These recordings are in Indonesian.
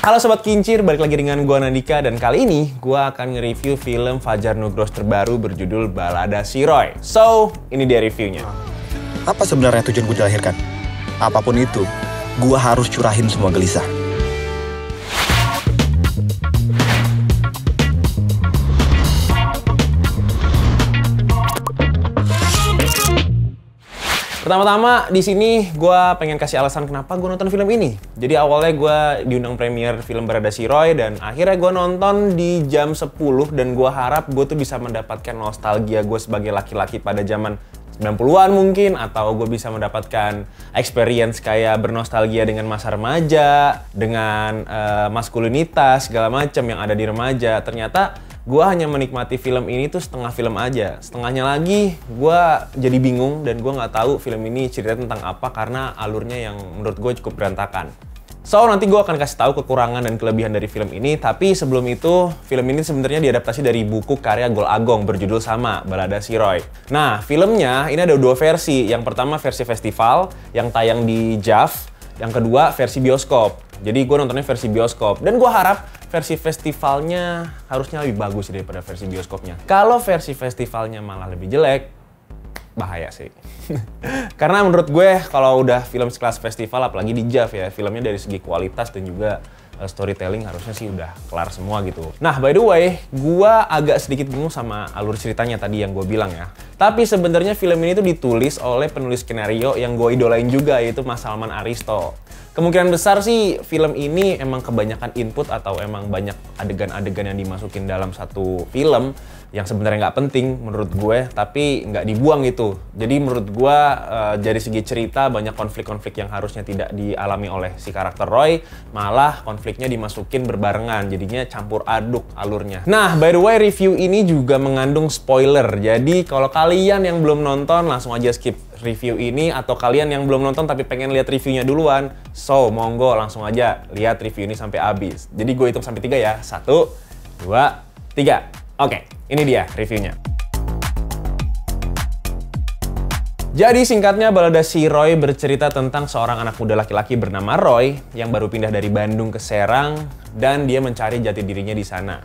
Halo Sobat Kincir, balik lagi dengan gua Nandika dan kali ini gua akan nge-review film Fajar Nugros terbaru berjudul Balada Si Roy. So, ini dia reviewnya. Apa sebenarnya tujuan gue dilahirkan? Apapun itu, gua harus curahin semua gelisah. Pertama-tama di sini gue pengen kasih alasan kenapa gue nonton film ini. Jadi awalnya gue diundang premier film Balada Si Roy dan akhirnya gue nonton di jam 10 dan gue harap gue tuh bisa mendapatkan nostalgia gue sebagai laki-laki pada zaman 90-an mungkin, atau gue bisa mendapatkan experience kayak bernostalgia dengan masa remaja, dengan maskulinitas segala macam yang ada di remaja. Ternyata gue hanya menikmati film ini tuh setengah film aja. Setengahnya lagi gue jadi bingung dan gue nggak tahu film ini cerita tentang apa karena alurnya yang menurut gue cukup berantakan. So, nanti gue akan kasih tahu kekurangan dan kelebihan dari film ini, tapi sebelum itu, film ini sebenarnya diadaptasi dari buku karya Gol Agong berjudul sama, Balada Si Roy. Nah, filmnya ini ada dua versi. Yang pertama versi festival, yang tayang di JAV. Yang kedua versi bioskop. Jadi gue nontonnya versi bioskop. Dan gue harap versi festivalnya harusnya lebih bagus daripada versi bioskopnya. Kalau versi festivalnya malah lebih jelek, bahaya sih. Karena menurut gue kalau udah film sekelas festival, apalagi di JAV ya, filmnya dari segi kualitas dan juga storytelling harusnya sih udah kelar semua gitu. Nah, by the way, gue agak sedikit bingung sama alur ceritanya tadi yang gue bilang ya. Tapi sebenarnya film ini tuh ditulis oleh penulis skenario yang gue idolain juga, yaitu Mas Salman Aristo. Kemungkinan besar sih film ini emang kebanyakan input atau emang banyak adegan-adegan yang dimasukin dalam satu film yang sebenarnya nggak penting menurut gue, tapi nggak dibuang gitu. Jadi menurut gue dari segi cerita banyak konflik-konflik yang harusnya tidak dialami oleh si karakter Roy, malah konfliknya dimasukin berbarengan, jadinya campur aduk alurnya. Nah, by the way, review ini juga mengandung spoiler. Jadi kalau kalian yang belum nonton langsung aja skip review ini, atau kalian yang belum nonton tapi pengen lihat reviewnya duluan, so monggo langsung aja lihat review ini sampai habis. Jadi gue hitung sampai 3 ya. 1, 2, 3. Oke, ini dia reviewnya. Jadi singkatnya, Balada Si Roy bercerita tentang seorang anak muda laki-laki bernama Roy yang baru pindah dari Bandung ke Serang dan dia mencari jati dirinya di sana.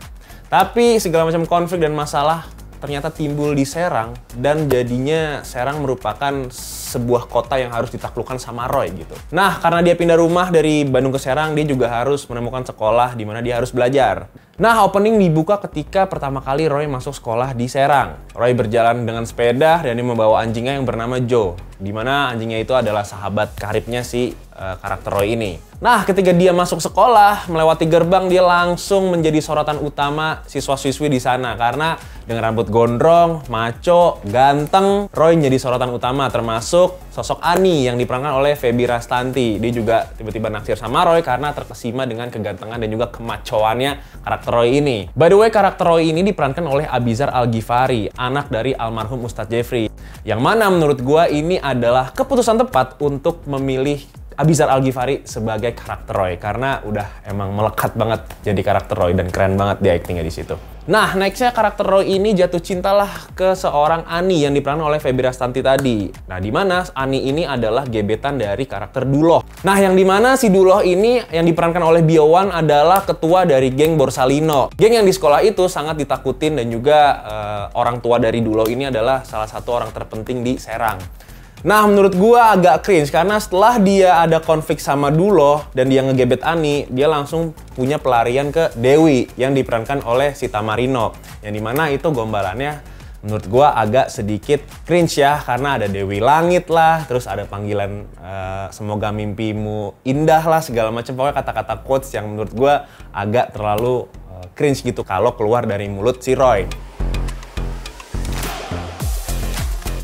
Tapi segala macam konflik dan masalah ternyata timbul di Serang dan jadinya Serang merupakan sebuah kota yang harus ditaklukkan sama Roy gitu. Nah, karena dia pindah rumah dari Bandung ke Serang, dia juga harus menemukan sekolah di mana dia harus belajar. Nah, opening dibuka ketika pertama kali Roy masuk sekolah di Serang. Roy berjalan dengan sepeda dan dia membawa anjingnya yang bernama Joe, di mana anjingnya itu adalah sahabat karibnya si karakter Roy ini. Nah, ketika dia masuk sekolah, melewati gerbang, dia langsung menjadi sorotan utama siswa-siswi di sana. Karena dengan rambut gondrong, maco, ganteng, Roy menjadi sorotan utama, termasuk sosok Ani yang diperankan oleh Feby Rastanti. Dia juga tiba-tiba naksir sama Roy karena terkesima dengan kegantengan dan juga kemacoannya karakter Roy ini. By the way, karakter Roy ini diperankan oleh Abizar Al-Ghifari, anak dari almarhum Ustadz Jeffrey. Yang mana menurut gua ini adalah keputusan tepat untuk memilih Abizar Al-Ghifari sebagai karakter Roy karena udah emang melekat banget jadi karakter Roy dan keren banget dia actingnya di situ. Nah, nextnya karakter Roy ini jatuh cintalah ke seorang Ani yang diperankan oleh Feby Rastanti tadi. Nah, di mana Ani ini adalah gebetan dari karakter Duloh. Nah, yang di mana si Duloh ini yang diperankan oleh Biowan adalah ketua dari geng Borsalino. Geng yang di sekolah itu sangat ditakutin dan juga orang tua dari Duloh ini adalah salah satu orang terpenting di Serang. Nah, menurut gua agak cringe karena setelah dia ada konflik sama Duloh dan dia ngegebet Ani, dia langsung punya pelarian ke Dewi yang diperankan oleh si Tamarino. Yang dimana itu gombalannya menurut gua agak sedikit cringe ya, karena ada Dewi Langit lah, terus ada panggilan semoga mimpimu indah lah, segala macam, pokoknya kata-kata quotes yang menurut gua agak terlalu cringe gitu kalau keluar dari mulut si Roy.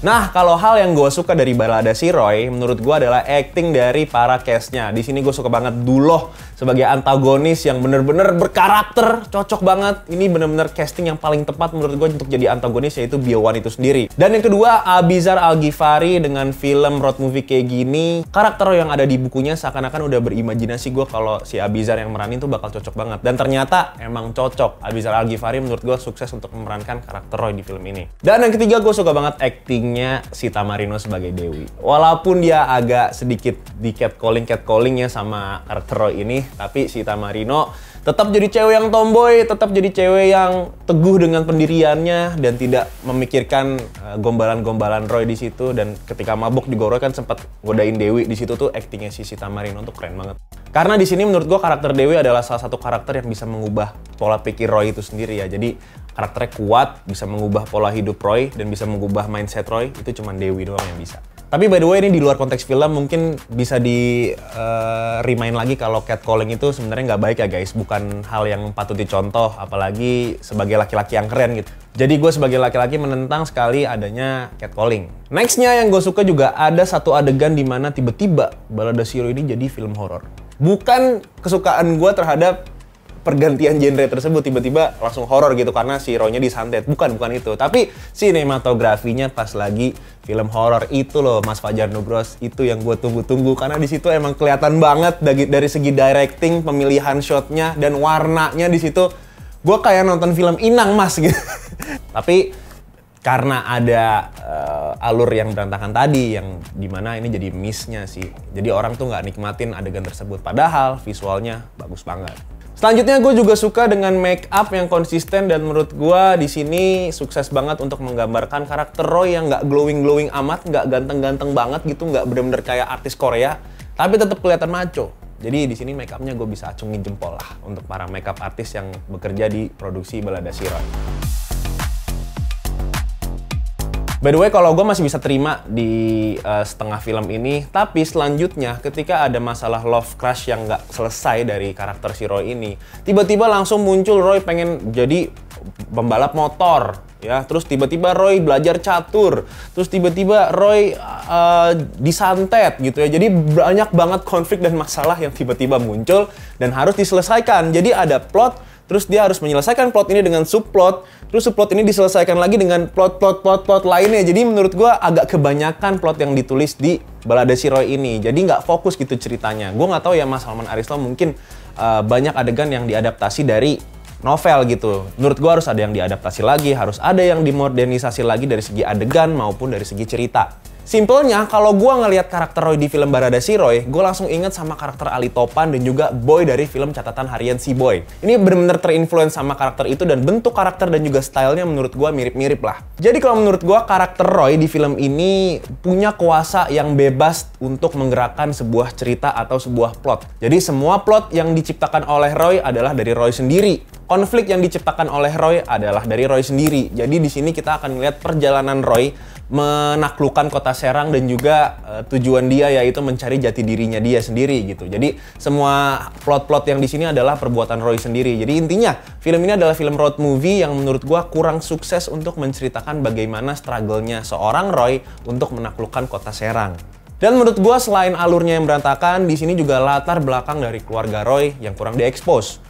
Nah, kalau hal yang gue suka dari Balada Si Roy, menurut gue adalah acting dari para cast-nya. Di sini gue suka banget Duloh sebagai antagonis yang bener-bener berkarakter, cocok banget. Ini bener-bener casting yang paling tepat menurut gue untuk jadi antagonis, yaitu Biowan itu sendiri. Dan yang kedua, Abizar Al-Ghifari dengan film road movie kayak gini. Karakter yang ada di bukunya seakan-akan udah berimajinasi gue kalau si Abizar yang meranin tuh bakal cocok banget. Dan ternyata emang cocok. Abizar Al-Ghifari menurut gue sukses untuk memerankan karakter Roy di film ini. Dan yang ketiga, gue suka banget acting actingnya si Tamarino sebagai Dewi. Walaupun dia agak sedikit di catcalling ya sama karakter Roy ini, tapi si Tamarino tetap jadi cewek yang tomboy, tetap jadi cewek yang teguh dengan pendiriannya dan tidak memikirkan gombalan-gombalan Roy di situ. Dan ketika mabuk juga Roy kan sempat godain Dewi di situ tuh, actingnya si Tamarino tuh keren banget. Karena di sini menurut gua karakter Dewi adalah salah satu karakter yang bisa mengubah pola pikir Roy itu sendiri ya. Jadi karakternya kuat, bisa mengubah pola hidup Roy dan bisa mengubah mindset Roy, itu cuma Dewi doang yang bisa. Tapi by the way, ini di luar konteks film mungkin bisa di remind lagi kalau catcalling itu sebenarnya nggak baik ya guys. Bukan hal yang patut dicontoh, apalagi sebagai laki-laki yang keren gitu. Jadi gue sebagai laki-laki menentang sekali adanya catcalling. Nextnya yang gue suka juga ada satu adegan di mana tiba-tiba Balada Si Roy ini jadi film horor. Bukan kesukaan gue terhadap pergantian genre tersebut tiba-tiba langsung horor gitu karena si Roy-nya disantet. Bukan itu. Tapi sinematografinya pas lagi film horor itu loh, Mas Fajar Nugros, itu yang gue tunggu-tunggu karena di situ emang kelihatan banget dari segi directing, pemilihan shotnya dan warnanya di situ. Gue kayak nonton film Inang Mas gitu. Tapi karena ada alur yang berantakan tadi, yang dimana ini jadi miss-nya sih. Jadi orang tuh nggak nikmatin adegan tersebut. Padahal visualnya bagus banget. Selanjutnya gue juga suka dengan make up yang konsisten dan menurut gue di sini sukses banget untuk menggambarkan karakter Roy yang nggak glowing amat, nggak ganteng-ganteng banget gitu, nggak bener-bener kayak artis Korea, tapi tetap kelihatan maco. Jadi di sini make upnya gue bisa acungin jempol lah untuk para make up artis yang bekerja di produksi Balada Si Roy. By the way, kalau gue masih bisa terima di setengah film ini, tapi selanjutnya ketika ada masalah love crush yang nggak selesai dari karakter si Roy ini, tiba-tiba langsung muncul Roy pengen jadi pembalap motor, ya. Terus tiba-tiba Roy belajar catur, terus tiba-tiba Roy disantet gitu ya. Jadi banyak banget konflik dan masalah yang tiba-tiba muncul dan harus diselesaikan. Jadi ada plot, terus dia harus menyelesaikan plot ini dengan subplot, terus subplot ini diselesaikan lagi dengan plot lainnya. Jadi menurut gue agak kebanyakan plot yang ditulis di Balada Si Roy ini. Jadi nggak fokus gitu ceritanya. Gue nggak tahu ya, Mas Salman Aristo mungkin banyak adegan yang diadaptasi dari novel gitu. Menurut gue harus ada yang diadaptasi lagi, harus ada yang dimodernisasi lagi dari segi adegan maupun dari segi cerita. Simpelnya, kalau gue ngelihat karakter Roy di film Balada Si Roy, gue langsung inget sama karakter Ali Topan dan juga Boy dari film Catatan Harian Si Boy. Ini bener-bener terinfluence sama karakter itu dan bentuk karakter dan juga stylenya menurut gue mirip-mirip lah. Jadi kalau menurut gue karakter Roy di film ini punya kuasa yang bebas untuk menggerakkan sebuah cerita atau sebuah plot. Jadi semua plot yang diciptakan oleh Roy adalah dari Roy sendiri. Konflik yang diciptakan oleh Roy adalah dari Roy sendiri. Jadi di sini kita akan melihat perjalanan Roy menaklukkan kota Serang dan juga tujuan dia yaitu mencari jati dirinya dia sendiri gitu. Jadi semua plot-plot yang di sini adalah perbuatan Roy sendiri. Jadi intinya film ini adalah film road movie yang menurut gua kurang sukses untuk menceritakan bagaimana struggle-nya seorang Roy untuk menaklukkan kota Serang. Dan menurut gua selain alurnya yang berantakan, di sini juga latar belakang dari keluarga Roy yang kurang diekspos.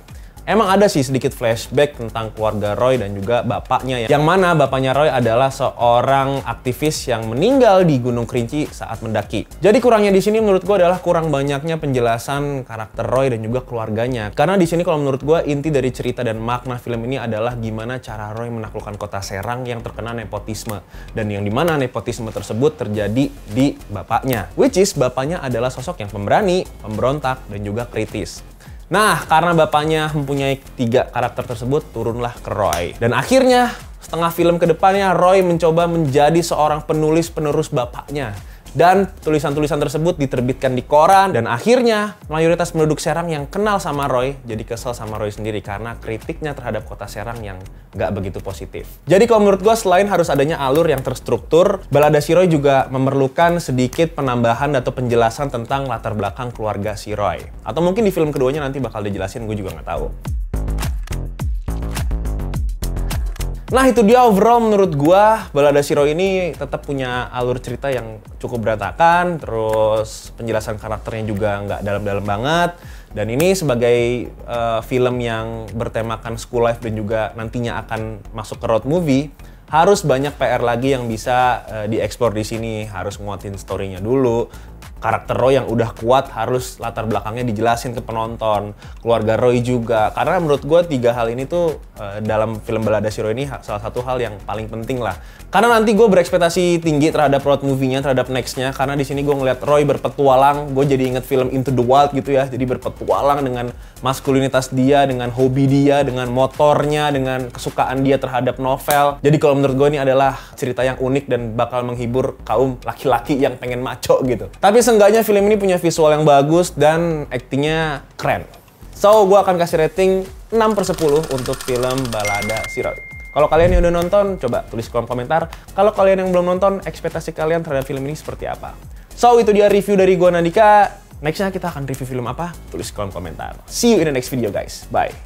Emang ada sih sedikit flashback tentang keluarga Roy dan juga bapaknya, yang mana bapaknya Roy adalah seorang aktivis yang meninggal di Gunung Kerinci saat mendaki. Jadi kurangnya di sini menurut gue adalah kurang banyaknya penjelasan karakter Roy dan juga keluarganya. Karena di sini kalau menurut gue inti dari cerita dan makna film ini adalah gimana cara Roy menaklukkan kota Serang yang terkena nepotisme, dan yang dimana nepotisme tersebut terjadi di bapaknya, which is bapaknya adalah sosok yang pemberani, pemberontak, dan juga kritis. Nah, karena bapaknya mempunyai 3 karakter tersebut, turunlah ke Roy. Dan akhirnya, setengah film ke depannya, Roy mencoba menjadi seorang penulis-penerus bapaknya. Dan tulisan-tulisan tersebut diterbitkan di koran. Dan akhirnya, mayoritas penduduk Serang yang kenal sama Roy, jadi kesel sama Roy sendiri karena kritiknya terhadap kota Serang yang nggak begitu positif. Jadi kalau menurut gue, selain harus adanya alur yang terstruktur, Balada Si Roy juga memerlukan sedikit penambahan atau penjelasan tentang latar belakang keluarga si Roy. Atau mungkin di film keduanya nanti bakal dijelasin, gue juga nggak tahu. Nah itu dia overall menurut gua, Balada Si Roy ini tetap punya alur cerita yang cukup berantakan, terus penjelasan karakternya juga nggak dalam-dalam banget. Dan ini sebagai film yang bertemakan school life dan juga nantinya akan masuk ke road movie, harus banyak PR lagi yang bisa dieksplor di sini. Harus nguatin story-nya dulu, karakter Roy yang udah kuat harus latar belakangnya dijelasin ke penonton, keluarga Roy juga. Karena menurut gue 3 hal ini tuh dalam film Balada si Roy ini salah satu hal yang paling penting lah. Karena nanti gue berekspektasi tinggi terhadap road movie-nya, terhadap next-nya. Karena di sini gue ngeliat Roy berpetualang, gue jadi inget film Into the Wild gitu ya. Jadi berpetualang dengan maskulinitas dia, dengan hobi dia, dengan motornya, dengan kesukaan dia terhadap novel. Jadi kalau menurut gue ini adalah cerita yang unik dan bakal menghibur kaum laki-laki yang pengen maco gitu. Tapi seenggaknya film ini punya visual yang bagus dan aktingnya keren. So, gue akan kasih rating 6/10 untuk film Balada si Roy. Kalau kalian yang udah nonton, coba tulis kolom komentar. Kalau kalian yang belum nonton, ekspektasi kalian terhadap film ini seperti apa? So, itu dia review dari gue Nandika. Nextnya kita akan review film apa? Tulis kolom komentar. See you in the next video guys. Bye.